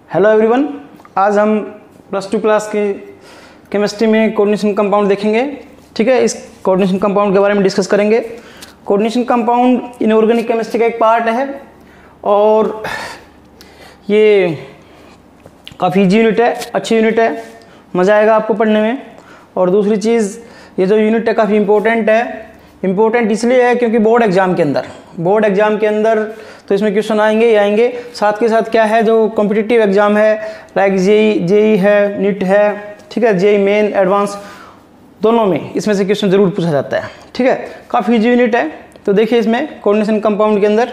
Hello everyone, आज हम +2 class के केमिस्ट्री में कोऑर्डिनेशन कंपाउंड देखेंगे। ठीक है, इस कोऑर्डिनेशन कंपाउंड के बारे में डिस्कस करेंगे। कोऑर्डिनेशन कंपाउंड इनऑर्गेनिक केमिस्ट्री का एक पार्ट है और ये काफ़ी ईजी यूनिट है, अच्छी यूनिट है, मज़ा आएगा आपको पढ़ने में। और दूसरी चीज़, ये जो यूनिट है काफ़ी इम्पोर्टेंट है। इम्पोर्टेंट इसलिए है क्योंकि बोर्ड एग्ज़ाम के अंदर तो इसमें क्वेश्चन आएंगे ही आएंगे। साथ के साथ क्या है, जो कॉम्पिटिटिव एग्ज़ाम है लाइक जेई है, नीट है, ठीक है, जेई मेन एडवांस, दोनों में इसमें से क्वेश्चन ज़रूर पूछा जाता है। ठीक है, काफ़ी ईजी यूनिट है। तो देखिए इसमें कोऑर्डिनेशन कंपाउंड के अंदर,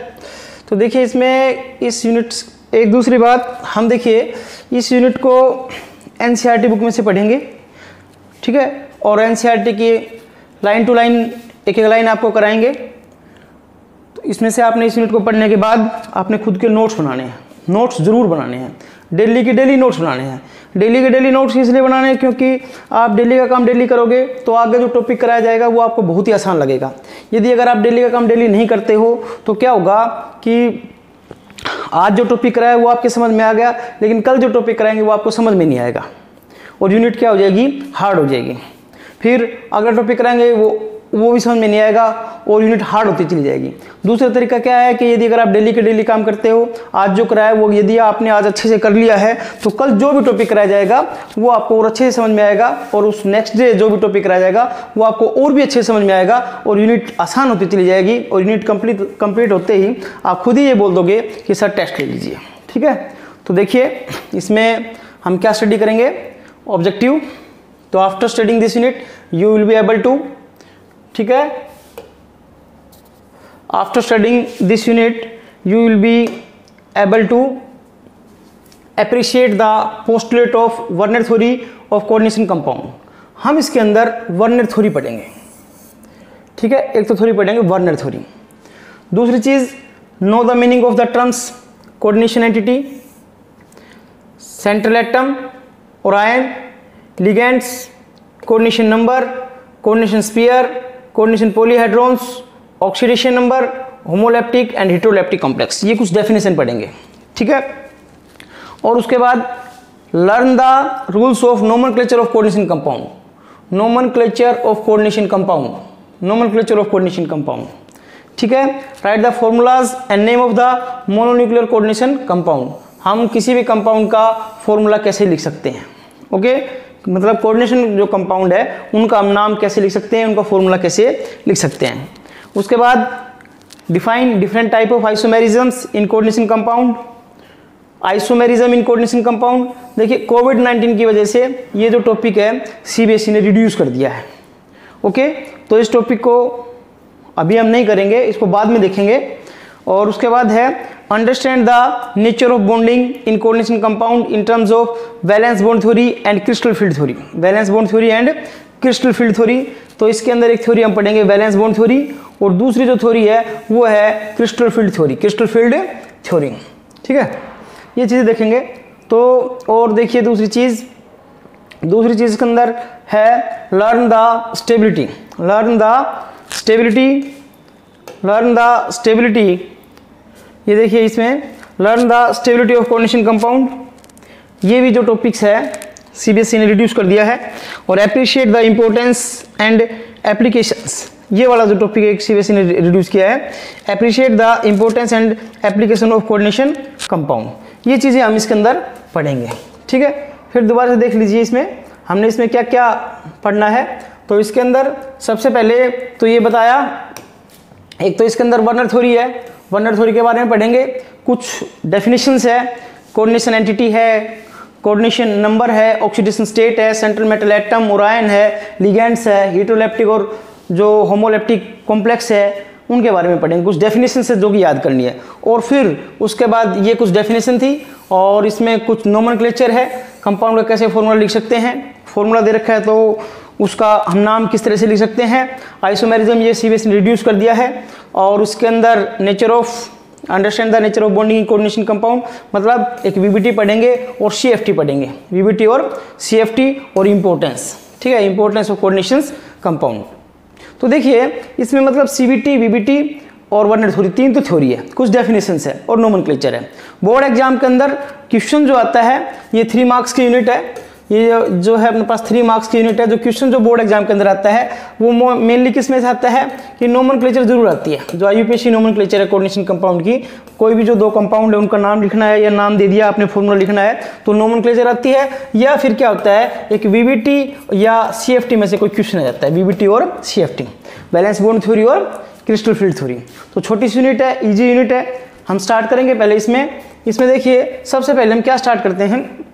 तो देखिए इसमें इस यूनिट, एक दूसरी बात, हम देखिए इस यूनिट को एनसीईआरटी बुक में से पढ़ेंगे। ठीक है, और एनसीईआरटी की लाइन टू लाइन एक एक लाइन आपको कराएंगे। तो इसमें से आपने इस यूनिट को पढ़ने के बाद आपने खुद के नोट्स बनाने हैं, नोट्स ज़रूर बनाने हैं, डेली के डेली नोट्स बनाने हैं। डेली के डेली नोट्स इसलिए बनाने हैं क्योंकि आप डेली का काम डेली करोगे तो आगे जो टॉपिक कराया जाएगा वो आपको बहुत ही आसान लगेगा। यदि अगर आप डेली का काम डेली नहीं करते हो तो क्या होगा कि आज जो टॉपिक कराया वो आपके समझ में आ गया, लेकिन कल जो टॉपिक कराएंगे वो आपको समझ में नहीं आएगा और यूनिट क्या हो जाएगी, हार्ड हो जाएगी। फिर अगर टॉपिक कराएंगे वो भी समझ में नहीं आएगा और यूनिट हार्ड होती चली जाएगी। दूसरा तरीका क्या है कि यदि अगर आप डेली के डेली काम करते हो, आज जो कराया वो यदि आपने आज अच्छे से कर लिया है तो कल जो भी टॉपिक कराया जाएगा वो आपको और अच्छे से समझ में आएगा और उस नेक्स्ट डे जो भी टॉपिक कराया जाएगा वो आपको और भी अच्छे से समझ में आएगा और यूनिट आसान होती चली जाएगी। और यूनिट कंप्लीट होते ही आप खुद ही ये बोल दोगे कि सर टेस्ट ले लीजिए। ठीक है, तो देखिए इसमें हम क्या स्टडी करेंगे, ऑब्जेक्टिव। तो after studying this unit you will be able to, ठीक है, after studying this unit you will be able to appreciate the postulate of Werner theory of coordination compound. हम इसके अंदर वर्नर थ्योरी पढ़ेंगे। ठीक है, एक तो थ्योरी पढ़ेंगे वर्नर थ्योरी। दूसरी चीज, know the meaning of the terms coordination entity, central atom, or ion, ligands, coordination number, coordination sphere, coordination polyhedrons, oxidation number, homoleptic and heteroleptic complex, ये कुछ डेफिनेशन पढ़ेंगे। ठीक है, और उसके बाद learn the rules of nomenclature of coordination compound, nomenclature of coordination compound, nomenclature of coordination compound. ठीक है, write the formulas and name of the mononuclear coordination compound, हम किसी भी कंपाउंड का फॉर्मूला कैसे लिख सकते हैं। ओके, मतलब कोऑर्डिनेशन जो कंपाउंड है उनका हम नाम कैसे लिख सकते हैं, उनका फॉर्मूला कैसे लिख सकते हैं। उसके बाद define different type of isomerisms in coordination compound, isomerism in coordination compound. देखिए कोविड-19 की वजह से ये जो टॉपिक है सीबीएसई ने रिड्यूस कर दिया है। ओके, तो इस टॉपिक को अभी हम नहीं करेंगे, इसको बाद में देखेंगे। और उसके बाद है understand the nature of bonding in coordination compound in terms of valence bond theory and crystal field theory, valence bond theory and crystal field theory. तो इसके अंदर एक थ्योरी हम पढ़ेंगे वैलेंस बॉन्ड थ्योरी और दूसरी जो थ्योरी है वो है crystal field theory, crystal field theory. ठीक है, ये चीज़ें देखेंगे। तो और देखिए दूसरी चीज़ के अंदर है learn the stability, learn the stability, learn the stability. ये देखिए इसमें learn the stability of coordination compound, ये भी जो टॉपिक्स है सीबीएसई ने रिड्यूस कर दिया है। और appreciate the importance and applications, ये वाला जो टॉपिक है सीबीएसई ने रिड्यूस किया है, appreciate the importance and application of coordination compound. ये चीज़ें हम इसके अंदर पढ़ेंगे। ठीक है, फिर दोबारा से देख लीजिए इसमें हमने इसमें क्या क्या पढ़ना है। तो इसके अंदर सबसे पहले तो ये बताया, एक तो इसके अंदर वर्नर थ्योरी है, वर्नर थ्योरी के बारे में पढ़ेंगे। कुछ डेफिनेशंस है, कोऑर्डिनेशन एंटिटी है, कोऑर्डिनेशन नंबर है, ऑक्सीडेशन स्टेट है, सेंट्रल मेटल एटम, ओरायन है, लिगेंड्स है, हेटेरोलैप्टिक और जो होमोलैप्टिक कॉम्प्लेक्स है उनके बारे में पढ़ेंगे। कुछ डेफिनेशन है जो कि याद करनी है। और फिर उसके बाद ये कुछ डेफिनेशन थी और इसमें कुछ नोमेनक्लेचर है, कंपाउंड का कैसे फॉर्मूला लिख सकते हैं, फॉर्मूला दे रखा है तो उसका हम नाम किस तरह से लिख सकते हैं। आइसोमेरिज्म ये सीबीएसई ने रिड्यूस कर दिया है। और उसके अंदर nature of, understand the nature of bonding in coordination compound, मतलब एक वीबीटी पढ़ेंगे और सीएफटी पढ़ेंगे, वीबीटी और सीएफटी और इम्पोर्टेंस। ठीक है, इम्पोर्टेंस ऑफ कोऑर्डिनेशन कंपाउंड। तो देखिए इसमें मतलब सीबीटी, वीबीटी और वर्नर थ्योरी, तीन तो थ्योरी है, कुछ डेफिनेशंस है और नोमेनक्लेचर है। बोर्ड एग्जाम के अंदर क्वेश्चन जो आता है ये 3 मार्क्स की यूनिट है, ये जो है अपने पास 3 मार्क्स की यूनिट है। जो क्वेश्चन जो बोर्ड एग्जाम के अंदर आता है वो मेनली किस में से आता है कि नोमेनक्लेचर जरूर आती है, जो IUPAC नोमेनक्लेचर है कोऑर्डिनेशन कंपाउंड की। कोई भी जो 2 कंपाउंड है उनका नाम लिखना है या नाम दे दिया आपने, फॉर्मूला लिखना है तो नोमेनक्लेचर आती है। या फिर क्या होता है एक VBT या CFT में से कोई क्वेश्चन आ जाता है, VBT और CFT, बैलेंस बॉन्ड थ्योरी और क्रिस्टल फील्ड थ्योरी। तो छोटी सी यूनिट है, ईजी यूनिट है। हम स्टार्ट करेंगे पहले इसमें देखिए सबसे पहले हम क्या स्टार्ट करते हैं,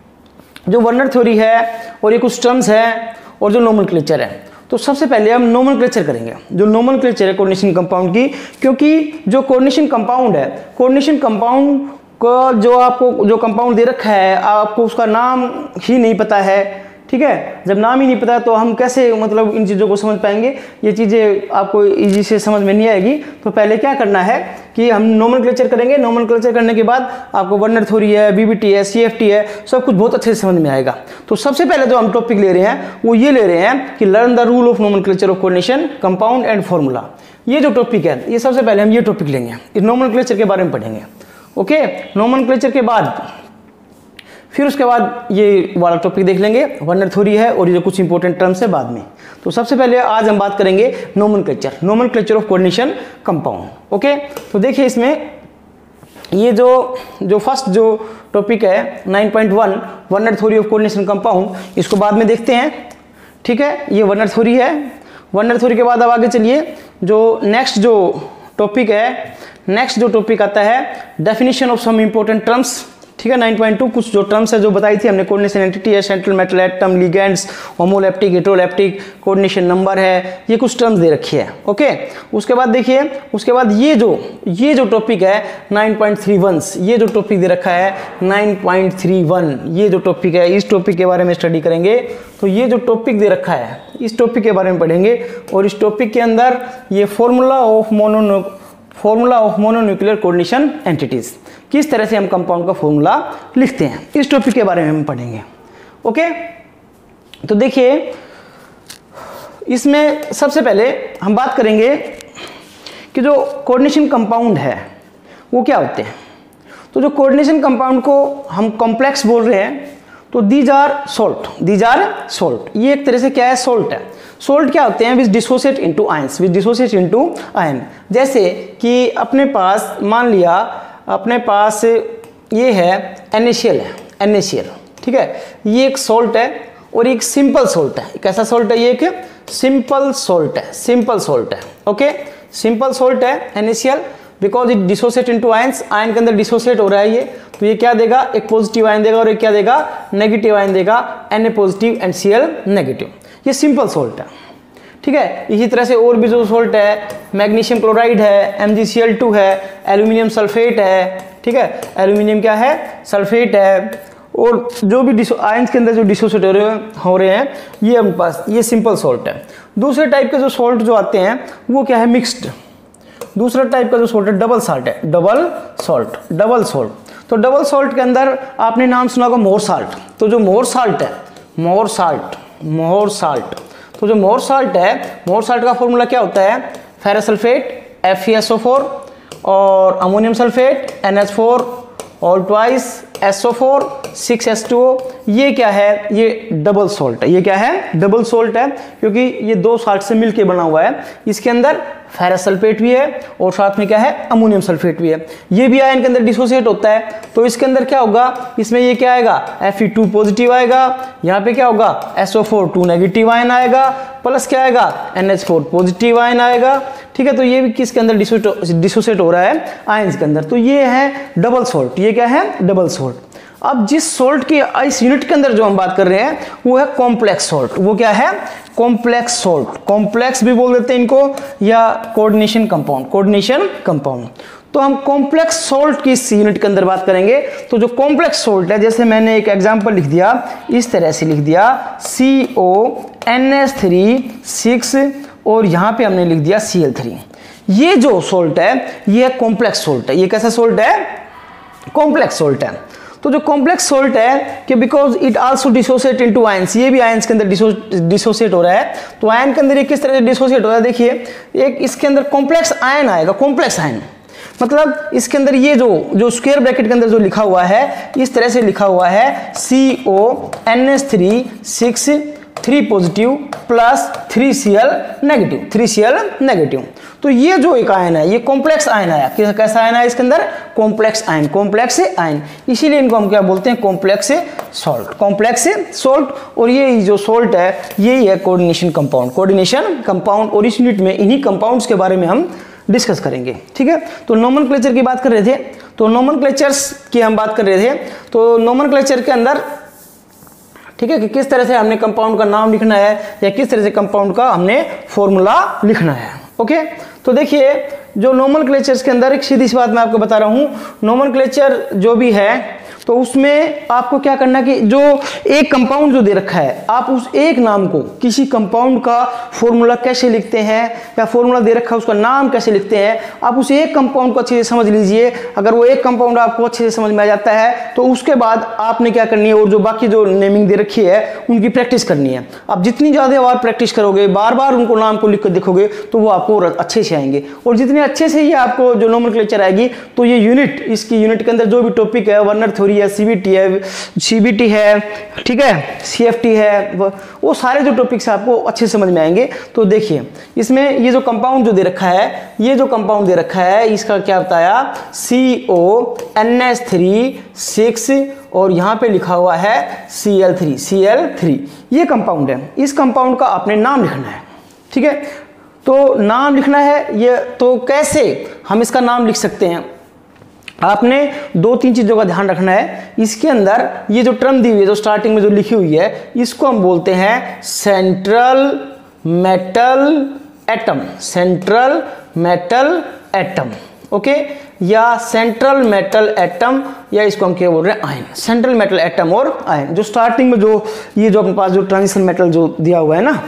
जो वर्नर थ्योरी है और ये कुछ टर्म्स है और जो नोमेनक्लेचर है। तो सबसे पहले हम नोमेनक्लेचर करेंगे, जो नोमेनक्लेचर है कोऑर्डिनेशन कंपाउंड की, क्योंकि जो कोऑर्डिनेशन कंपाउंड है, कोऑर्डिनेशन कंपाउंड को जो आपको जो कंपाउंड दे रखा है आपको उसका नाम ही नहीं पता है, ठीक है। जब नाम ही नहीं पता तो हम कैसे मतलब इन चीज़ों को समझ पाएंगे, ये चीज़ें आपको इजी से समझ में नहीं आएगी। तो पहले क्या करना है कि हम नोमेनक्लेचर करेंगे, नोमेनक्लेचर करने के बाद आपको वर्नर थ्योरी है, VBT है, CFT है, सब कुछ बहुत अच्छे से समझ में आएगा। तो सबसे पहले जो हम टॉपिक ले रहे हैं वो ये ले रहे हैं कि learn the rule of nomenclature of coordination compound and formula. ये जो टॉपिक है ये सबसे पहले हम ये टॉपिक लेंगे, इस नोमेनक्लेचर के बारे में पढ़ेंगे। ओके, नोमेनक्लेचर के बाद फिर उसके बाद ये वाला टॉपिक देख लेंगे, वर्नर थ्योरी है और ये जो कुछ इंपॉर्टेंट टर्म्स है बाद में। तो सबसे पहले आज हम बात करेंगे nomenclature of coordination compound. Okay, तो देखिए इसमें ये जो फर्स्ट जो टॉपिक है 9.1 Werner theory of coordination compound, इसको बाद में देखते हैं, ठीक है। ये वर्नर थ्योरी है। वर्नर थ्योरी के बाद अब आगे चलिए, जो नेक्स्ट जो टॉपिक आता है definition of some important terms, ठीक है। 9.2 कुछ जो टर्म्स है जो बताई थी हमने, कोऑर्डिनेशन एंटिटी है, central metal atom, ligands, homoleptic, heteroleptic, coordination number है, ये कुछ टर्म्स दे रखी है। ओके, उसके बाद देखिए, उसके बाद ये जो टॉपिक है 9.31, ये जो टॉपिक दे रखा है 9.31, ये जो टॉपिक है इस टॉपिक के बारे में स्टडी करेंगे। तो ये जो टॉपिक दे रखा है इस टॉपिक के बारे में पढ़ेंगे और इस टॉपिक के अंदर ये formula of mononuclear coordination entities, किस तरह से हम कंपाउंड का फॉर्मूला लिखते हैं, इस टॉपिक के बारे में हम पढ़ेंगे। ओके, तो देखिए इसमें सबसे पहले हम बात करेंगे कि जो कोऑर्डिनेशन कंपाउंड है वो क्या होते हैं। तो जो कोऑर्डिनेशन कंपाउंड को हम कॉम्प्लेक्स बोल रहे हैं, तो दीज आर सोल्ट, ये एक तरह से क्या है, सोल्ट है। सोल्ट क्या होते हैं, विच डिसोसिएट इनटू आयन। जैसे कि अपने पास मान लिया अपने पास ये है NaCl, ठीक है, ये एक सोल्ट है और एक सिंपल सोल्ट है। कैसा सोल्ट है, ये एक सिंपल सोल्ट है। ओके, सिंपल सोल्ट है NaCl because it dissociate into ions, ion के अंदर डिसोसिएट हो रहा है ये, तो ये क्या देगा, एक पॉजिटिव आयन देगा और एक क्या देगा, नेगेटिव आयन देगा, Na positive and Cl negative. ये सिंपल सोल्ट है, ठीक है। इसी तरह से और भी जो सोल्ट है, मैग्नीशियम क्लोराइड है, MgCl2 है, एल्यूमिनियम सल्फेट है, ठीक है, एल्यूमिनियम क्या है, सल्फेट है, और जो भी आयंस के अंदर जो डिसोसिएट हो रहे हैं ये अपने पास ये सिंपल सोल्ट है। दूसरे टाइप के जो सोल्ट जो आते हैं वो क्या है, मिक्स्ड। दूसरा टाइप का जो सोल्ट है डबल सॉल्ट है, डबल सोल्ट। तो डबल सोल्ट के अंदर आपने नाम सुना होगा मोर साल्ट। तो जो मोर साल्ट है, मोर साल्ट का फॉर्मूला क्या होता है, फेरस सल्फेट FeSO4 और अमोनियम सल्फेट NH4 और ट्वाइस SO4 6H2O। ये क्या है, ये डबल सोल्ट है। ये क्या है, डबल सोल्ट है, क्योंकि ये 2 साल्ट से मिलके बना हुआ है। इसके अंदर फेरस सल्फेट भी है और साथ में क्या है, अमोनियम सल्फेट भी है। ये भी आयन के अंदर डिसोसिएट होता है, तो इसके अंदर क्या होगा, इसमें ये क्या आएगा, Fe2 पॉजिटिव आएगा, यहाँ पे क्या होगा, SO4 2 नेगेटिव आयन आएगा, प्लस क्या आएगा, NH4 पॉजिटिव आयन आएगा, ठीक है। तो ये भी किसके अंदर डिसोसिएट हो रहा है, आयंस के अंदर। तो ये है डबल सोल्ट। ये क्या है, डबल सोल्ट। अब जिस सोल्ट की इस यूनिट के अंदर जो हम बात कर रहे हैं वो है कॉम्प्लेक्स सोल्ट। वो क्या है, कॉम्प्लेक्स सोल्ट, कॉम्प्लेक्स भी बोल देते हैं इनको, या कोऑर्डिनेशन कंपाउंड। तो हम कॉम्प्लेक्स सोल्ट की इस यूनिट के अंदर बात करेंगे। तो जो कॉम्प्लेक्स सोल्ट है, जैसे मैंने एक एग्जांपल लिख दिया, इस तरह से लिख दिया CONH3 और यहाँ पे हमने लिख दिया Cl3। ये जो सोल्ट है ये कॉम्प्लेक्स सोल्ट है। ये कैसा सोल्ट है, कॉम्प्लेक्स सोल्ट है। तो जो कॉम्प्लेक्स सोल्ट है कि because it also dissociate into ions, ये भी आयंस के अंदर डिसोसिएट हो रहा है। तो आयन के अंदर ये किस तरह से डिसोसिएट हो रहा है, देखिए एक इसके अंदर कॉम्प्लेक्स आयन आएगा, कॉम्प्लेक्स आयन। मतलब इसके अंदर ये जो स्क्वायर ब्रैकेट के अंदर जो लिखा हुआ है इस तरह से लिखा हुआ है CONH3 6 3 positive plus 3Cl negative, 3Cl negative. तो ये जो एक आयन है ये कॉम्प्लेक्स आयन है। कैसा आयन है इसके अंदर? कॉम्प्लेक्स आयन, कॉम्प्लेक्स आयन, इसीलिए इनको हम क्या बोलते हैं? Complex salt, complex salt. और ये जो सॉल्ट है यही है कोऑर्डिनेशन कंपाउंड, कोऑर्डिनेशन कंपाउंड। और इस यूनिट में इन्हीं कंपाउंड्स के बारे में हम डिस्कस करेंगे, ठीक है। तो नोमेनक्लेचर की बात कर रहे थे, तो नोमेनक्लेचर्स की हम बात कर रहे थे। तो नोमेनक्लेचर के अंदर, ठीक है, कि किस तरह से हमने कंपाउंड का नाम लिखना है या किस तरह से कंपाउंड का हमने फॉर्मूला लिखना है। ओके, तो देखिए जो नोमेनक्लेचर्स के अंदर एक सीधी सी बात मैं आपको बता रहा हूं, नोमेनक्लेचर जो भी है तो उसमें आपको क्या करना है कि जो एक कंपाउंड जो दे रखा है आप उस एक नाम को, किसी कंपाउंड का फॉर्मूला कैसे लिखते हैं या फॉर्मूला दे रखा है उसका नाम कैसे लिखते हैं, आप उस एक कंपाउंड को अच्छे से समझ लीजिए। अगर वो एक कंपाउंड आपको अच्छे से समझ में आ जाता है तो उसके बाद आपने क्या करनी है, और जो बाकी जो नेमिंग दे रखी है उनकी प्रैक्टिस करनी है। आप जितनी ज़्यादा बार प्रैक्टिस करोगे, बार बार उनको नाम को लिख कर देखोगे तो वो आपको अच्छे से आएंगे। और जितने अच्छे से ये आपको जो नोमेनक्लेचर आएगी तो ये यूनिट, इसकी यूनिट के अंदर जो भी टॉपिक है, वर्नर थ्योरी है, CBT है, ठीक है, CFT है, वो सारे जो टॉपिक्स आपको अच्छे से समझ में आएंगे। तो देखिए इसमें ये जो कंपाउंड जो दे रखा है, ये जो कंपाउंड दे रखा है इसका क्या बताया, CONH3 6 और यहाँ पे लिखा हुआ है Cl3, ये कंपाउंड है। इस कंपाउंड का आपने नाम लिखना है, ठीक है। तो नाम लिखना है ये, तो कैसे हम इसका नाम लिख सकते हैं? आपने 2-3 चीज़ों का ध्यान रखना है। इसके अंदर ये जो टर्म दी हुई है, जो स्टार्टिंग में जो लिखी हुई है, इसको हम बोलते हैं central metal atom, central metal atom, okay, या सेंट्रल मेटल एटम, या इसको हम क्या बोल रहे हैं, आयन, सेंट्रल मेटल एटम और आयन। जो स्टार्टिंग में जो ये जो अपने पास जो ट्रांजिशन मेटल जो दिया हुआ है ना,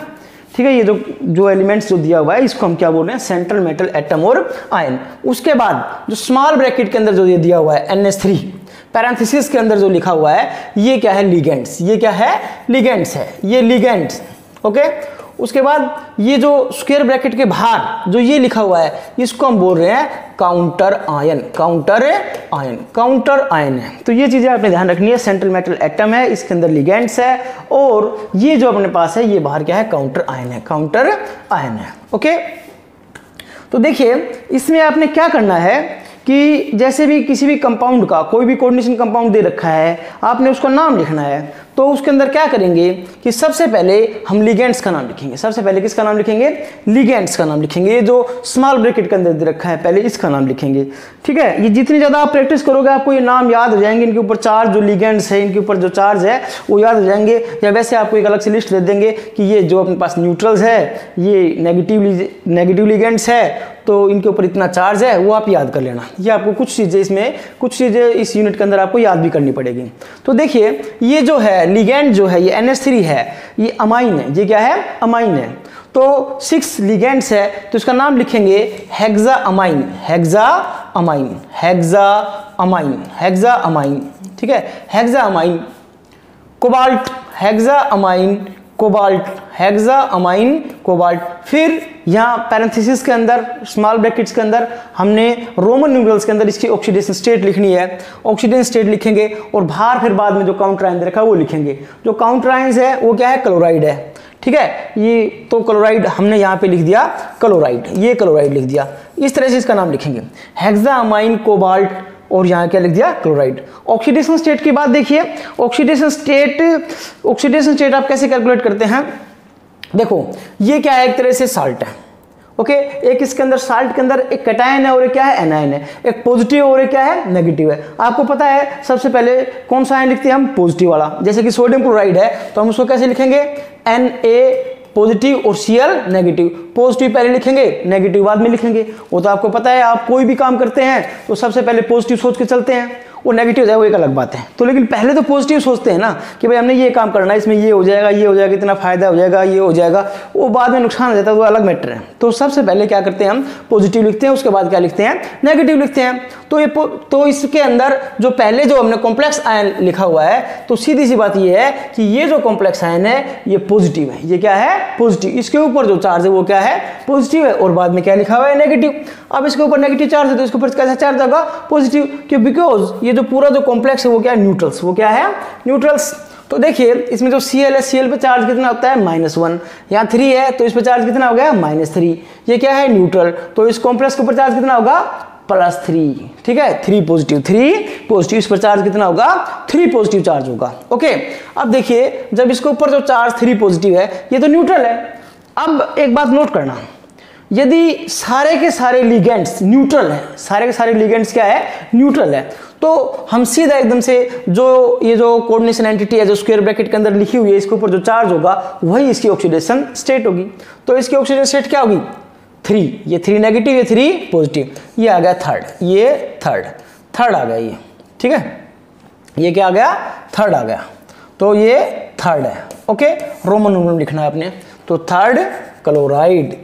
ठीक है, ये जो एलिमेंट्स जो दिया हुआ है इसको हम क्या बोल रहे हैं, सेंट्रल मेटल एटम और आयन। उसके बाद जो स्मॉल ब्रैकेट के अंदर जो ये दिया हुआ है NH3, पैरेंथेसिस के अंदर जो लिखा हुआ है ये क्या है, लिगेंड्स, ये क्या है, लिगेंड्स है, ये लिगेंड्स, ओके। उसके बाद ये जो स्क्वायर ब्रैकेट के बाहर जो ये लिखा हुआ है इसको हम बोल रहे हैं counter ion, counter ion, counter ion है। तो ये चीज़ें आपने ध्यान रखनी है। सेंट्रल मेटल एटम है, इसके अंदर लिगेंड्स है, और ये जो अपने पास है ये बाहर क्या है, काउंटर आयन है, काउंटर आयन है, ओके। तो देखिए इसमें आपने क्या करना है कि जैसे भी किसी भी कंपाउंड का, कोई भी कोऑर्डिनेशन कंपाउंड दे रखा है, आपने उसका नाम लिखना है। तो उसके अंदर क्या करेंगे कि सबसे पहले हम लिगेंड्स का नाम लिखेंगे। सबसे पहले किसका नाम लिखेंगे, लिगेंड्स का नाम लिखेंगे। ये जो स्मॉल ब्रैकेट के अंदर दे रखा है पहले इसका नाम लिखेंगे, ठीक है। ये जितनी ज़्यादा आप प्रैक्टिस करोगे आपको ये नाम याद हो जाएंगे, इनके ऊपर चार्ज जो लिगेंड्स है, इनके ऊपर जो चार्ज है वो याद हो जाएंगे। या वैसे आपको एक अलग से लिस्ट दे देंगे कि ये जो अपने पास न्यूट्रल्स है, ये नेगेटिव लिगेंड्स है, तो इनके ऊपर इतना चार्ज है, वो आप याद कर लेना। ये आपको कुछ चीज़ें इसमें, कुछ चीज़ें इस यूनिट के अंदर आपको याद भी करनी पड़ेगी। तो देखिए ये जो है लिगेंड जो है ये NH3 है, ये अमाइन है, ये क्या है, अमाइन है। तो 6 लिगेंड्स है तो इसका नाम लिखेंगे hexa amine, hexa amine, hexa amine, hexa amine, ठीक है, hexa amine. Cobalt, hexa amine cobalt, hexa amine cobalt. फिर यहाँ पैरेंथेसिस के अंदर, स्मॉल ब्रैकेट्स के अंदर हमने रोमन न्यूमरल्स के अंदर इसकी ऑक्सीडेशन स्टेट लिखनी है, ऑक्सीडेशन स्टेट लिखेंगे, और बाहर फिर बाद में जो काउंटर आयन दे रखा है वो लिखेंगे। जो काउंटर आयंस है वो क्या है, क्लोराइड है, ठीक है। ये तो क्लोराइड हमने यहाँ पे लिख दिया क्लोराइड, ये क्लोराइड लिख दिया। इस तरह से इसका नाम लिखेंगे हेक्सा अमाइन कोबाल्ट, और यहाँ क्या लिख दिया, क्लोराइड। ऑक्सीडेशन स्टेट की बात देखिए, ऑक्सीडेशन स्टेट आप कैसे कैलकुलेट करते हैं, देखो ये क्या है, एक तरह से साल्ट है, ओके। एक इसके अंदर साल्ट के अंदर एक कैटायन है और एक क्या है, एनायन है, एक पॉजिटिव और एक क्या है, नेगेटिव है। आपको पता है सबसे पहले कौन सा आयन लिखते हैं हम, पॉजिटिव वाला। जैसे कि सोडियम क्लोराइड है तो हम उसको कैसे लिखेंगे, Na पॉजिटिव और Cl नेगेटिव। पॉजिटिव पहले लिखेंगे, नेगेटिव बाद में लिखेंगे। वो तो आपको पता है, आप कोई भी काम करते हैं तो सबसे पहले पॉजिटिव सोच के चलते हैं, वो नेगेटिव हो जाए वो एक अलग बात है। तो लेकिन पहले तो पॉजिटिव सोचते हैं ना कि भाई हमने ये काम करना है, इसमें ये हो जाएगा, ये हो जाएगा, इतना फायदा हो जाएगा, ये हो जाएगा, वो बाद में नुकसान हो जाता है, वो अलग मैटर है। तो सबसे पहले क्या करते हैं हम पॉजिटिव लिखते हैं, उसके बाद क्या लिखते हैं नेगेटिव लिखते हैं। तो इसके अंदर जो पहले जो हमने कॉम्प्लेक्स आयन लिखा हुआ है, तो सीधी सी बात ये है कि ये जो कॉम्प्लेक्स आयन है ये पॉजिटिव है, ये क्या है पॉजिटिव, इसके ऊपर जो चार्ज है वो क्या है पॉजिटिव है, और बाद में क्या लिखा हुआ है नेगेटिव। अब इसके ऊपर नेगेटिव चार्ज है तो इसके ऊपर कैसा चार्ज होगा पॉजिटिव, क्यों बिकॉज ये जो पूरा जो कॉम्प्लेक्स है वो क्या है न्यूट्रल्स, वो क्या है न्यूट्रल्स। तो देखिए इसमें जो Cl है, Cl पे चार्ज कितना होता है -1, यहाँ 3 है तो इस पे चार्ज कितना हो गया -3, ये क्या है न्यूट्रल, तो इस कॉम्प्लेक्स के ऊपर चार्ज कितना होगा +3, ठीक है 3 पॉजिटिव, इस पर चार्ज कितना होगा 3 पॉजिटिव चार्ज होगा। ओके, अब देखिए जब इसके ऊपर जो चार्ज 3 पॉजिटिव है ये तो न्यूट्रल है। अब एक बात नोट करना, यदि सारे के सारे लिगेंड्स न्यूट्रल है, सारे के सारे लिगेंड्स क्या है न्यूट्रल है, तो हम सीधा एकदम से जो ये जो कोऑर्डिनेशन एंटिटी है जो स्क्वायर ब्रैकेट के अंदर लिखी हुई है इसके ऊपर जो चार्ज होगा वही इसकी ऑक्सीडेशन स्टेट होगी। तो इसकी ऑक्सीडेशन स्टेट क्या होगी 3, ये 3 नेगेटिव, ये 3 पॉजिटिव, ये आ गया थर्ड, ये थर्ड आ गया ये, ठीक है, ये क्या आ गया थर्ड आ गया, तो ये थर्ड है। ओके, रोमन नंबर लिखना है आपने, तो थर्ड क्लोराइड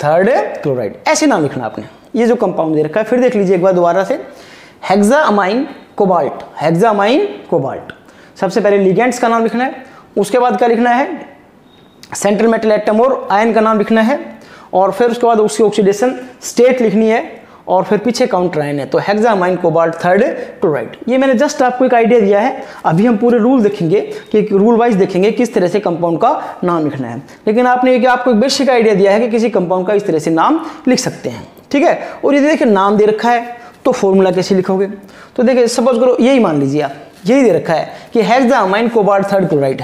ऐसे नाम लिखना आपने। ये जो कंपाउंड दे रखा है फिर देख लीजिए एक बार दोबारा से, हेक्सामाइन कोबाल्ट। सबसे पहले लिगेंड्स का नाम लिखना है, उसके बाद क्या लिखना है सेंट्रल मेटल एटम और आयन का नाम लिखना है, और फिर उसके बाद उसकी ऑक्सीडेशन स्टेट लिखनी है, और फिर पीछे काउंटर आयन है, तो हेक्सामाइन कोबाल्ट थर्ड क्लोराइड। ये मैंने जस्ट आपको एक आइडिया दिया है, अभी हम पूरे रूल देखेंगे कि रूल वाइज देखेंगे किस तरह से कंपाउंड का नाम लिखना है, लेकिन आपने आपको एक बेसिक आइडिया दिया है कि किसी कंपाउंड का इस तरह से नाम लिख सकते हैं, ठीक है। और ये देखिए नाम दे रखा है तो फॉर्मूला कैसे लिखोगे, तो देखिए सपोज करो यही मान लीजिए आप, यही दे रखा है कि हेक्सामाइन कोबाल्ट थर्ड क्लोराइड,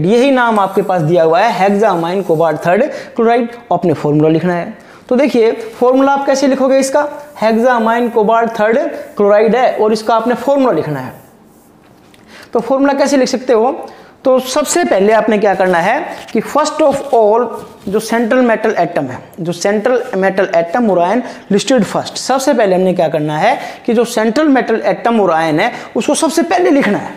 यही नाम आपके पास दिया हुआ है हेक्सामाइन कोबाल्ट थर्ड क्लोराइड, अपने फॉर्मूला लिखना है। तो देखिए फॉर्मूला आप कैसे लिखोगे इसका, हेक्सामाइन कोबाल्ट थर्ड क्लोराइड है और इसका आपने फॉर्मूला लिखना है। तो फॉर्मूला कैसे लिख सकते हो, तो सबसे पहले आपने क्या करना है कि फर्स्ट ऑफ ऑल जो सेंट्रल मेटल एटम और आयन लिस्टेड फर्स्ट, सबसे पहले हमने क्या करना है कि जो सेंट्रल मेटल एटम और आयन है उसको सबसे पहले लिखना है,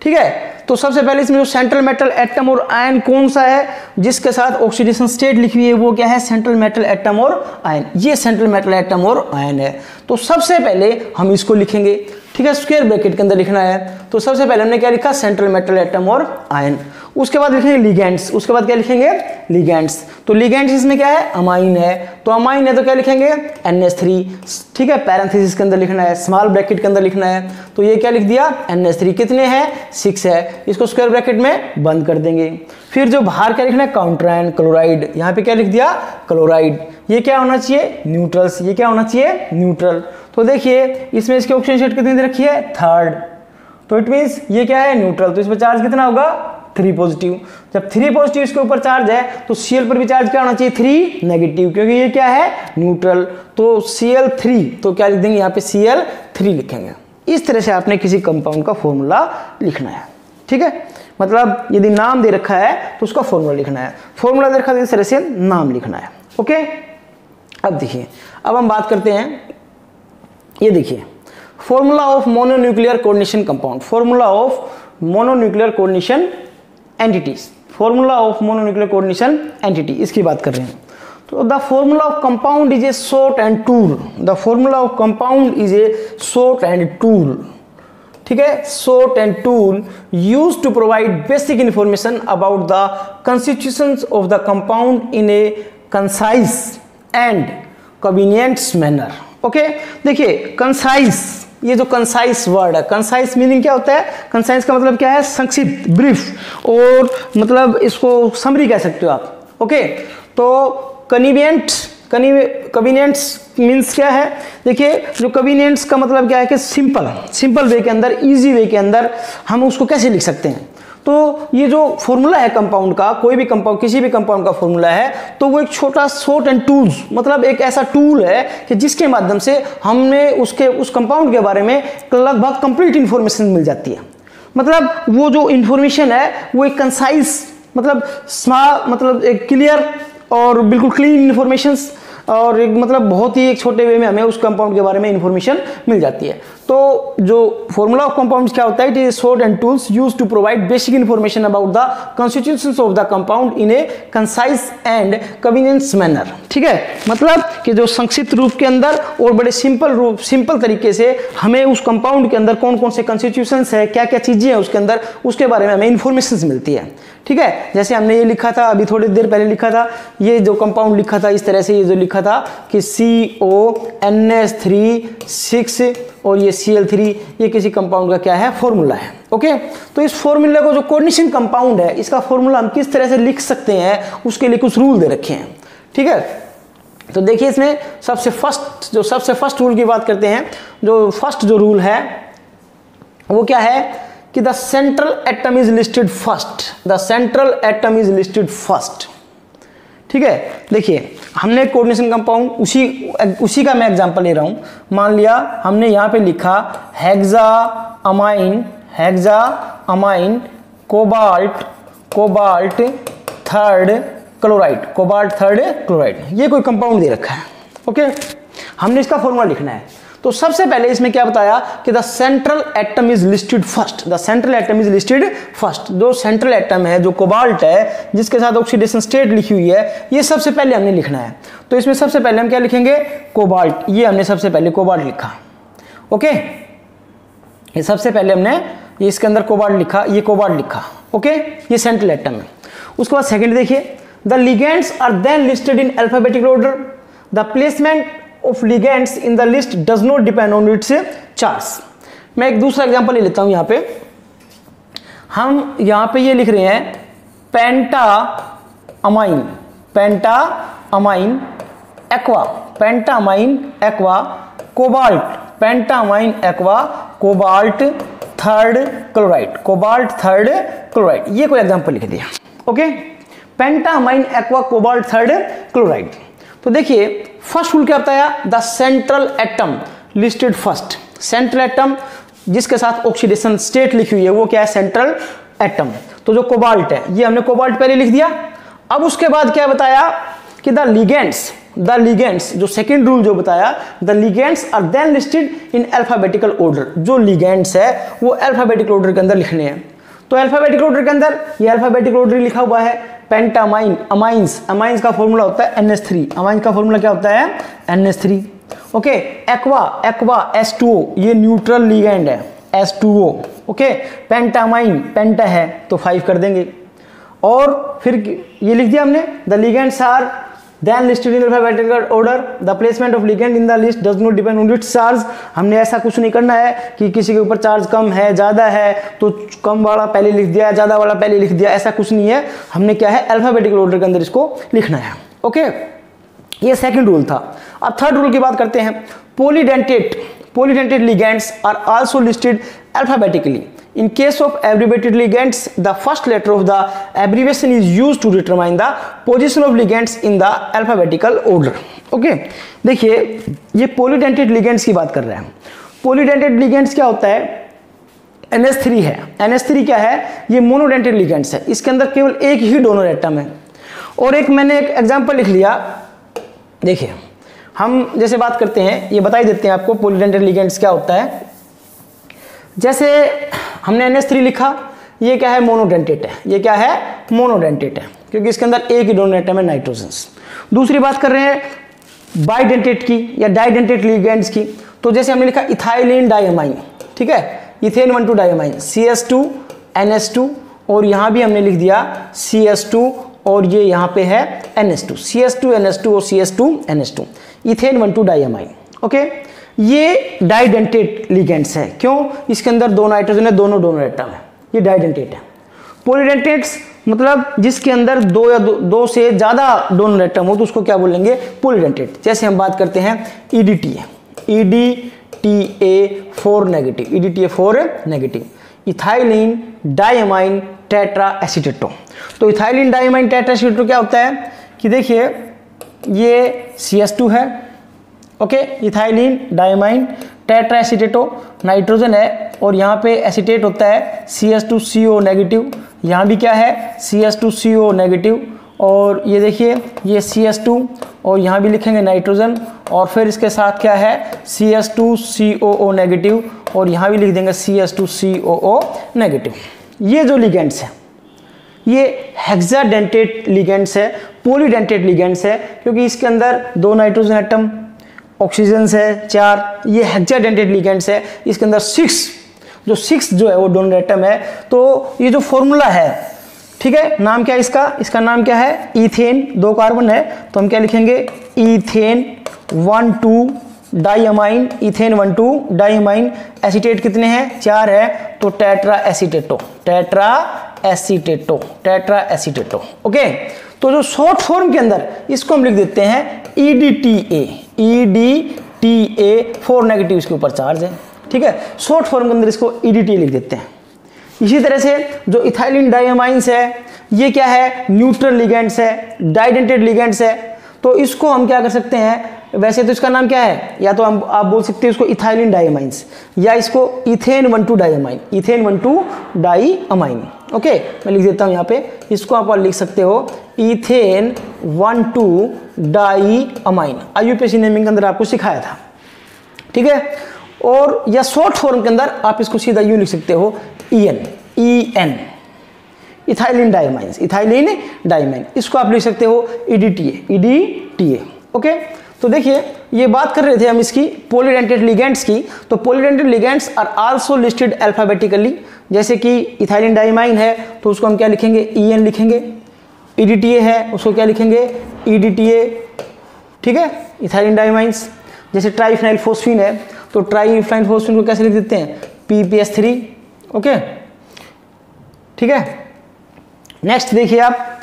ठीक है। तो सबसे पहले इसमें जो सेंट्रल मेटल एटम और आयन कौन सा है जिसके साथ ऑक्सीडेशन स्टेट लिखी हुई है वो क्या है सेंट्रल मेटल एटम और आयन, ये सेंट्रल मेटल एटम और आयन है। तो सबसे पहले हम इसको लिखेंगे, ठीक है, स्क्वायर ब्रैकेट के अंदर लिखना है। तो सबसे पहले हमने क्या लिखा सेंट्रल मेटल एटम और आयन, उसके बाद लिखेंगे लिगेंड्स, उसके बाद क्या लिखेंगे लिगेंड्स। तो लिगेंड्स इसमें क्या है अमाइन है, तो अमाइन है तो क्या लिखेंगे NH3, ठीक है, पैरेंथेसिस के अंदर लिखना है, स्मॉल ब्रैकेट के अंदर लिखना है। तो ये क्या लिख दिया NH3 कितने हैं 6 है, इसको स्क्वायर ब्रैकेट में बंद कर देंगे। फिर जो बाहर क्या लिखना है काउंटर आयन क्लोराइड, यहाँ पे क्या लिख दिया क्लोराइड, ये क्या होना चाहिए न्यूट्रल्स, ये क्या होना चाहिए न्यूट्रल। तो देखिए इसमें इसकी ऑक्सीजन स्टेट कितनी दे रखी है थर्ड, तो इट मींस ये क्या है न्यूट्रल, तो इस पर चार्ज कितना होगा 3 पॉजिटिव। जब 3 पॉजिटिव इसके ऊपर चार्ज है तो Cl पर भी चार्ज क्या होना चाहिए 3 नेगेटिव, क्योंकि ये क्या है न्यूट्रल, तो Cl3, तो क्या लिख देंगे यहाँ पे Cl3 लिखेंगे। इस तरह से आपने किसी कंपाउंड का फॉर्मूला लिखना है, ठीक है। मतलब यदि नाम दे रखा है तो उसका फॉर्मूला लिखना है, फॉर्मूला दे रखा है तो इस तरह से नाम लिखना है। ओके, अब देखिए अब हम बात करते हैं, ये देखिए formula of mononuclear coordination compound, formula of mononuclear coordination entities, formula of mononuclear coordination entity, इसकी बात कर रहे हैं। तो the formula of compound is a shorthand tool, the formula of compound is a shorthand tool, ठीक है, shorthand tool used to provide basic information about the constitutions of the compound in a concise and convenient manner. Okay, देखिए concise, ये जो concise word है, concise meaning क्या होता है, concise का मतलब क्या है संक्षिप्त ब्रीफ, और मतलब इसको समरी कह सकते हो आप। ओके, तो कन्वीनियंट्स मीन्स क्या है, देखिए जो कन्वीनियंट्स का मतलब क्या है कि सिंपल वे के अंदर, इजी वे के अंदर हम उसको कैसे लिख सकते हैं। तो ये जो फॉर्मूला है कंपाउंड का, कोई भी कंपाउंड, किसी भी कंपाउंड का फॉर्मूला है, तो वो एक छोटा शॉर्ट एंड टूल्स, मतलब एक ऐसा टूल है कि जिसके माध्यम से हमने उस कंपाउंड के बारे में लगभग कंप्लीट इंफॉर्मेशन मिल जाती है। मतलब वो जो इंफॉर्मेशन है वो एक कंसाइज, मतलब स्मॉल, मतलब एक क्लियर और बिल्कुल क्लीन इंफॉर्मेशन, और एक मतलब बहुत ही एक छोटे वे में हमें उस कंपाउंड के बारे में इंफॉर्मेशन मिल जाती है। तो जो फॉर्मूला ऑफ कंपाउंड्स क्या होता है, it is short and tools used to provide basic information about the constitutions of the compound in a concise and convenience manner. ठीक है, मतलब कि जो संक्षिप्त रूप के अंदर और बड़े सिंपल तरीके से हमें उस कंपाउंड के अंदर कौन कौन से कॉन्स्टिट्यूशंस है, क्या क्या चीजें हैं उसके अंदर, उसके बारे में हमें इंफॉर्मेशन मिलती है। ठीक है, जैसे हमने ये लिखा था अभी थोड़ी देर पहले लिखा था, ये जो कंपाउंड लिखा था इस तरह से, ये जो लिखा था कि CONS3 और ये Cl3, ये किसी कंपाउंड का क्या है, फॉर्मूला है। ओके, तो इस फॉर्मूले को जो कोऑर्डिनेशन कंपाउंड है इसका फॉर्मूला हम किस तरह से लिख सकते हैं उसके लिए कुछ रूल दे रखे हैं। ठीक है, तो देखिए इसमें सबसे फर्स्ट रूल की बात करते हैं। जो फर्स्ट जो रूल है वो क्या है कि the central atom is listed first, the central atom is listed first. ठीक है, देखिए हमने कोऑर्डिनेशन कंपाउंड उसी का मैं एग्जांपल ले रहा हूं। मान लिया हमने यहां पे लिखा हेक्साअमाइन कोबाल्ट थर्ड क्लोराइड, ये कोई कंपाउंड दे रखा है। ओके, हमने इसका फॉर्मूला लिखना है। तो सबसे पहले इसमें क्या बताया कि the central atom is listed first, the central atom is listed first. जो सेंट्रल एटम है, जो कोबाल्ट है, जिसके साथ ऑक्सीडेशन स्टेट लिखी हुई है, ये सबसे पहले हमने लिखना है। तो इसमें सबसे पहले हम क्या लिखेंगे, कोबाल्ट। ये हमने सबसे पहले कोबाल्ट लिखा। ओके, ये सबसे पहले हमने ये इसके अंदर कोबाल्ट लिखा, ये कोबाल्ट लिखा। ओके, ये सेंट्रल एटम है। उसके बाद सेकंड देखिए, the ligands are then listed in alphabetical order, the placement of ligands in the list does not depend on its charge। मैं एक दूसरा एग्जांपल ले लेता हूं। यहां पे हम यहां पे ये लिख रहे हैं pentaammine aqua cobalt third chloride, ये कोई एग्जांपल लिख दिया। Okay, pentaammine aqua cobalt third chloride. तो देखिए फर्स्ट रूल क्या बताया, the central atom listed first. Central atom जिसके साथ ऑक्सीडेशन स्टेट लिखी हुई है वो क्या है, सेंट्रल एटम। तो जो कोबाल्ट है, ये हमने कोबाल्ट पहले लिख दिया। अब उसके बाद क्या बताया कि द लिगेंड्स जो सेकंड रूल जो बताया, the ligands are then listed in alphabetical order. जो लिगेंड्स है वो अल्फाबेटिकल ऑर्डर के अंदर लिखने हैं। तो अल्फाबेटिकल ऑर्डर के अंदर ये अल्फाबेटिकल ऑर्डर लिखा हुआ है। पेंटामाइन, अमाइंस का फॉर्मूला होता है NH3, अमाइंस का फॉर्मूला क्या होता है, NH3। ओके, एक्वा H2O, ये न्यूट्रल लिगेंड है, H2O। ओके, पेंटामाइन पेंटा है तो 5 कर देंगे। और फिर ये लिख दिया हमने, the ligands are then listed in alphabetical order, the placement of ligand in the list does not depend on its charge. हमने ऐसा कुछ नहीं करना है कि किसी के ऊपर चार्ज कम है ज़्यादा है तो कम वाला पहले लिख दिया, ज़्यादा वाला पहले लिख दिया, ऐसा कुछ नहीं है। हमने क्या है, अल्फाबेटिकल ऑर्डर के अंदर इसको लिखना है। ओके, ये सेकंड रूल था। अब थर्ड रूल की बात करते हैं। Polydentate ligands are also listed alphabetically. In case of abbreviated ligands, the first letter of the abbreviation is used to determine the position of ligands in the alphabetical order. Okay, देखिए ये polydentate ligands की बात कर रहे हैं। Polydentate ligands क्या होता है, NH3 है। NH3 क्या है, ये monodentate ligands है। इसके अंदर केवल एक ही डोनर एटम है। और एक मैंने एक एग्जाम्पल लिख लिया। देखिए हम जैसे बात करते हैं, ये बता ही देते हैं आपको पॉलीडेंटेट लिगेंड्स क्या होता है। जैसे हमने NH3 लिखा, ये क्या है, मोनोडेंटेट है। ये क्या है, मोनोडेंटेट है, क्योंकि इसके अंदर एक ही डोनर एटम है, नाइट्रोजन। दूसरी बात कर रहे हैं बाइडेंटेट की या डाइडेंटेट लिगेंड्स की। तो जैसे हमने लिखा इथाइलिन डाइअमाइन, ठीक है, इथेन 1,2 डाइअमाइन, CH2 NH2, और यहाँ भी हमने लिख दिया CH2 और ये यहाँ पे है NH2, CH2 NH2 और CH2 NH2, ethane 1,2 diamine. Okay, ये डाइडेंटेट लिगेंड्स है। क्यों, इसके अंदर दो नाइट्रोजन है, दोनों डोनर एटम है, ये डाइडेंटेट है। पॉलीडेंटेट्स मतलब जिसके अंदर दो से ज्यादा डोनर एटम हो तो उसको क्या बोलेंगे, पॉलीडेंटेट। जैसे हम बात करते हैं EDTA4 negative, ethylene diamine tetra acetato. तो इथाइलिन डाइअमाइन टेट्रा एसीटेटो क्या होता है कि देखिए ये CH2 है। Okay, ethylene diamine tetra acetato, nitrogen है और यहाँ पे एसीटेट होता है CH2CO नेगेटिव। यहाँ भी क्या है, CH2CO नेगेटिव। और ये देखिए ये CH2 और यहाँ भी लिखेंगे नाइट्रोजन, और फिर इसके साथ क्या है CS2COO नेगेटिव, और यहाँ भी लिख देंगे CS2COO नेगेटिव। ये जो लिगेंड्स है ये हेक्साडेंटेट लिगेंड्स है, पॉलीडेंटेट लिगेंड्स है, क्योंकि इसके अंदर 2 नाइट्रोजन एटम, ऑक्सीजन है 4, ये हेक्साडेंटेट लिगेंड्स है। इसके अंदर 6 जो है वो डोनर एटम है। तो ये जो फॉर्मूला है, ठीक है, नाम क्या है इसका नाम क्या है, इथेन, 2 कार्बन है, तो हम क्या लिखेंगे ethane 1,2 diamine, ethane 1,2 diamine. Acetate कितने हैं, 4 है, तो टेट्रा एसीटेटो। ओके, तो जो शॉर्ट फॉर्म के अंदर इसको हम लिख देते हैं EDTA 4 नेगेटिव इसके ऊपर चार्ज है, ठीक है, शॉर्ट फॉर्म के अंदर इसको EDTA लिख देते हैं। इसी तरह से जो इथाइलिन डाइअमाइंस है ये क्या है, न्यूट्रल लिगेंड्स है, डाइडेंटेट लिगेंड्स है। तो इसको हम क्या कर सकते हैं, वैसे तो इसका नाम क्या है, या तो आप बोल सकते हैं इसको इथाइलिन डाइअमाइंस, या इसको ethane 1,2 diamine, ethane 1,2 diamine. Okay, मैं लिख देता हूं यहाँ पे, इसको आप लिख सकते हो इथेन 1,2 डाइअमाइन। IUPAC नेमिंग के अंदर आपको सिखाया था, ठीक है। और या शॉर्ट फॉर्म के अंदर आप इसको सीधा यूं लिख सकते हो EN, इथाइलिन डाइअमाइन। इसको आप लिख सकते हो EDTA। ओके, तो देखिए ये बात कर रहे थे हम इसकी पॉलीडेंटेट लिगेंड्स की। तो polydentate ligands are also listed alphabetically, जैसे कि इथाइलिन डाइअमाइन है तो उसको हम क्या लिखेंगे, EN लिखेंगे। EDTA है उसको क्या लिखेंगे, EDTA, ठीक है, इथाइलिन डाइअमाइन्स। जैसे ट्राइफिनाइल फोस्फीन है तो ट्राइफिनाइल फोस्फीन को कैसे लिख देते हैं, PPS3। ओके, ठीक है। नेक्स्ट देखिए आप,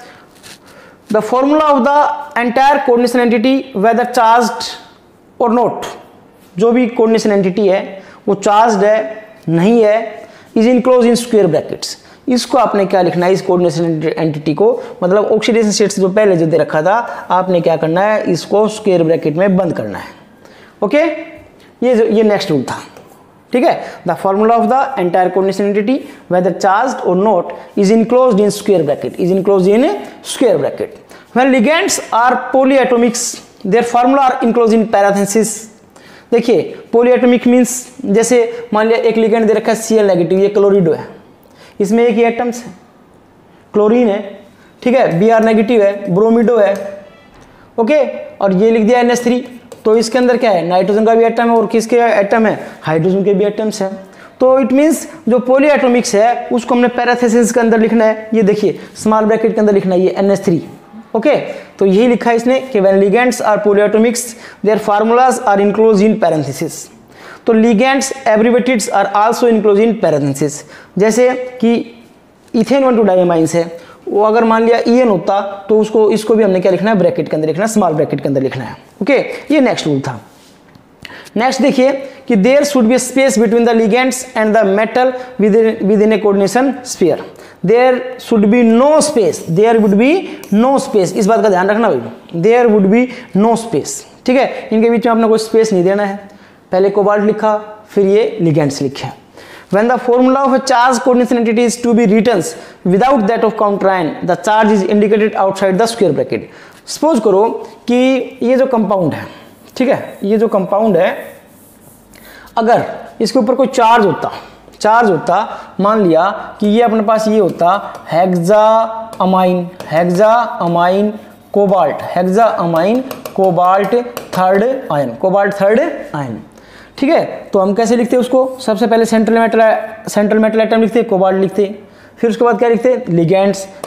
the formula of the entire coordination entity whether charged और नॉट, जो भी कोऑर्डिनेशन एंटिटी है वो चार्ज्ड है नहीं है, is enclose in square brackets. इसको आपने क्या लिखना है, इस कोऑर्डिनेशन एंटिटी को, मतलब ऑक्सीडेशन स्टेट्स जो पहले जो दे रखा था, आपने क्या करना है, इसको स्क्वायर ब्रैकेट में बंद करना है। ओके, ये नेक्स्ट रूल था, ठीक है। The formula of the entire coordination entity whether charged और not is enclosed in square bracket. When ligands are polyatomics, their formula are enclosed in parentheses। देखिए polyatomic means, जैसे मान लिया एक लिगेंड दे रखा है Cl नेगेटिव, ये क्लोरिडो है, इसमें एक ही एटम्स है, क्लोरीन है, ठीक है, Br नेगेटिव है, ब्रोमिडो है। ओके, और ये लिख दिया NH3, तो इसके अंदर क्या है, नाइट्रोजन का भी एटम है और किसके एटम है, हाइड्रोजन के भी एटम्स है। तो इट मीन्स जो पॉलीएटॉमिक्स है उसको हमने पैरेंथेसिस के अंदर लिखना है। ये देखिए स्मॉल ब्रैकेट के अंदर लिखना है, ये NH3। ओके, तो यही लिखा है इसने कि when ligands are polyatomics their formulas are enclose in parenthesis. तो ligands abbreviateds are also enclose in parenthesis. जैसे कि इथेन 1,2 डाइअमाइन्स है, वो अगर मान लिया EN होता तो इसको भी हमने क्या लिखना है, ब्रैकेट के अंदर लिखना है, स्मॉल ब्रैकेट के अंदर लिखना है। ओके, ये नेक्स्ट रूल था। नेक्स्ट देखिए कि there should be space between the ligands and the metal within a coordination sphere. There should be no space, there would be no space, इस बात का ध्यान रखना भाई, there would be no space, ठीक है। इनके बीच में आपने कोई स्पेस नहीं देना है। पहले कोबाल्ट लिखा, फिर ये लिगेंड्स लिखे। When the formula of a charge coordination entity is to be written without that of counter ion, the charge is indicated outside the square bracket। Suppose करो कि ये जो कंपाउंड है, ठीक है, ये जो कंपाउंड है, अगर इसके ऊपर कोई चार्ज होता, मान लिया कि ये अपने पास ये होता हेक्साअमाइन कोबाल्ट थर्ड आयन, ठीक है। तो हम कैसे लिखते हैं उसको, सबसे पहले सेंट्रल मेटल एटम लिखते हैं, कोबाल्ट लिखते हैं, फिर उसके बाद क्या लिखते हैं,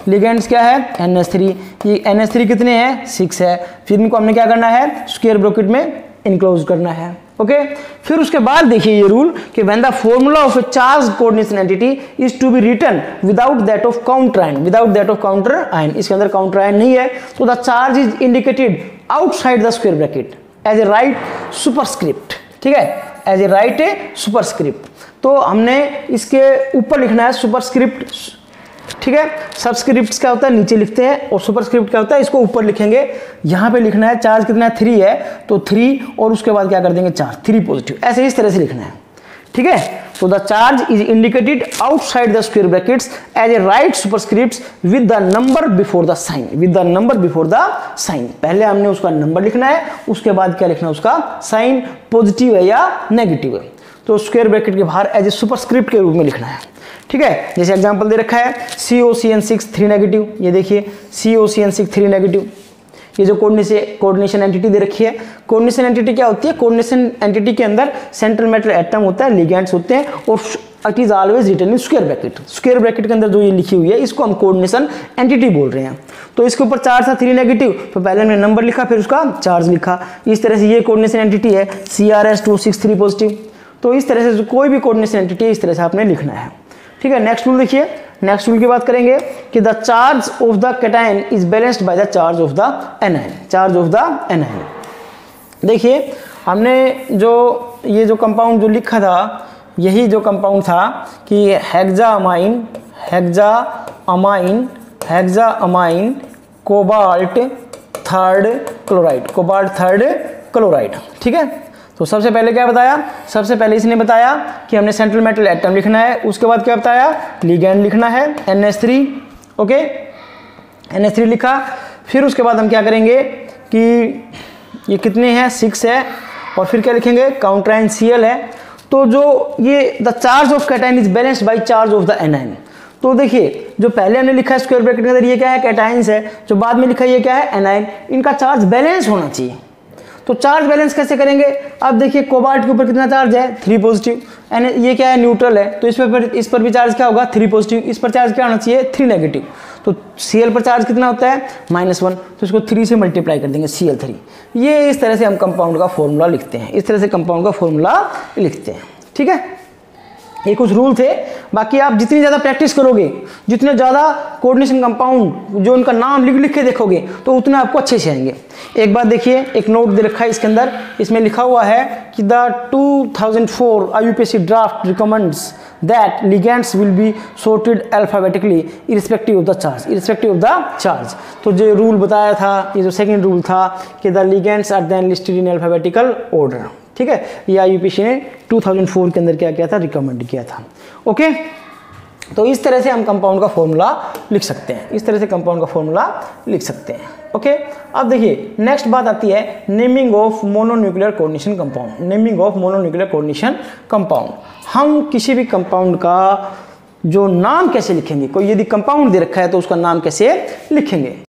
लिगेंड्स क्या है, NH3। ये NH3 कितने हैं, 6 है। फिर इनको हमने क्या करना है, स्क्वायर ब्रैकेट में इनक्लोज करना है। ओके, फिर उसके बाद देखिए ये रूल कि when the formula of a charge coordination entity is to be written without that of counter ion, इसके अंदर काउंटर आयन नहीं है, तो the charge is indicated outside the square bracket as a right superscript, ठीक है, as a right superscript. तो हमने इसके ऊपर लिखना है सुपरस्क्रिप्ट, ठीक है। सबस्क्रिप्ट क्या होता है, नीचे लिखते हैं, और सुपरस्क्रिप्ट क्या होता है, इसको ऊपर लिखेंगे। यहाँ पे लिखना है चार्ज कितना है, 3 है, तो 3 और उसके बाद क्या कर देंगे 4, 3 पॉजिटिव, ऐसे इस तरह से लिखना है, ठीक है। तो the charge is indicated outside the square brackets as a right superscript with the number before the sign, with the number before the sign. पहले हमने उसका नंबर लिखना है, उसके बाद क्या लिखना है, उसका साइन पॉजिटिव है या नेगेटिव है, तो स्क्वायर ब्रैकेट के बाहर एज ए सुपरस्क्रिप्ट के रूप में लिखना है। ठीक है, जैसे एग्जांपल दे रखा है COCN6 3 नेगेटिव, ये देखिए COCN6 3 नेगेटिव। ये जो कोऑर्डिनेशन एंटिटी दे रखी है, कोऑर्डिनेशन एंटिटी क्या होती है, कोऑर्डिनेशन एंटिटी के अंदर सेंट्रल मेटल एटम होता है, लिगेंड्स होते हैं, और it is always written in square bracket. Square bracket के अंदर जो ये लिखी हुई है इसको हम कोऑर्डिनेशन एंटिटी बोल रहे हैं। तो इसके ऊपर चार्ज था 3 नेगेटिव, तो पहले हमने नंबर लिखा फिर उसका चार्ज लिखा। इस तरह से ये कोऑर्डिनेशन एंटिटी है CRS263 पॉजिटिव। तो इस तरह से कोई भी कोऑर्डिनेशन एंटिटी है इस तरह से आपने लिखना है। ठीक है, नेक्स्ट रूल देखिए, नेक्स्ट रूल की बात करेंगे कि the charge of the cation is balanced by the charge of the anion, charge of the anion. देखिए हमने जो ये जो कंपाउंड जो लिखा था, यही जो कंपाउंड था कि hexaammine, hexaammine, hexaammine cobalt third chloride, cobalt third chloride. ठीक है, तो सबसे पहले क्या बताया, सबसे पहले इसने बताया कि हमने सेंट्रल मेटल एटम लिखना है, उसके बाद क्या बताया, लिगैंड लिखना है NH3। ओके, NH3 लिखा, फिर उसके बाद हम क्या करेंगे कि ये कितने हैं, 6 है, और फिर क्या लिखेंगे, काउंटराइन Cl है। तो जो ये the charge of cation is balanced by charge of the anion. तो देखिए जो पहले हमने लिखा है स्क्वायर ब्रैकेट के अंदर ये क्या है, कैटायंस है, जो बाद में लिखा है ये क्या है, एनायन। इनका चार्ज बैलेंस होना चाहिए। तो चार्ज बैलेंस कैसे करेंगे, अब देखिए कोबाल्ट के ऊपर कितना चार्ज है, 3 पॉजिटिव, एंड ये क्या है, न्यूट्रल है, तो इस पर भी चार्ज क्या होगा, 3 पॉजिटिव। इस पर चार्ज क्या होना चाहिए, 3 नेगेटिव। तो Cl पर चार्ज कितना होता है, -1, तो इसको 3 से मल्टीप्लाई कर देंगे, Cl3। ये इस तरह से हम कंपाउंड का फॉर्मूला लिखते हैं, इस तरह से कंपाउंड का फॉर्मूला लिखते हैं। ठीक है, ये कुछ रूल थे। बाकी आप जितनी ज़्यादा प्रैक्टिस करोगे, जितने ज़्यादा कोऑर्डिनेशन कंपाउंड जो उनका नाम लिख के देखोगे, तो उतने आपको अच्छे से आएंगे। एक बात देखिए, एक नोट दे रखा है इसके अंदर, इसमें लिखा हुआ है कि the 2004 IUPAC draft recommends that ligands will be sorted alphabetically irrespective of the charge, irrespective of the charge. तो जो रूल बताया था, ये जो सेकेंड रूल था कि the ligands are then listed in alphabetical order. ठीक है, ये IUPAC ने 2004 के अंदर क्या किया था, रिकमेंड किया था। ओके, तो इस तरह से हम कंपाउंड का फॉर्मूला लिख सकते हैं, इस तरह से कंपाउंड का फॉर्मूला लिख सकते हैं। ओके, अब देखिए नेक्स्ट बात आती है naming of mononuclear coordination compound, naming of mononuclear coordination compound. हम किसी भी कंपाउंड का जो नाम कैसे लिखेंगे, कोई यदि कंपाउंड दे रखा है तो उसका नाम कैसे लिखेंगे।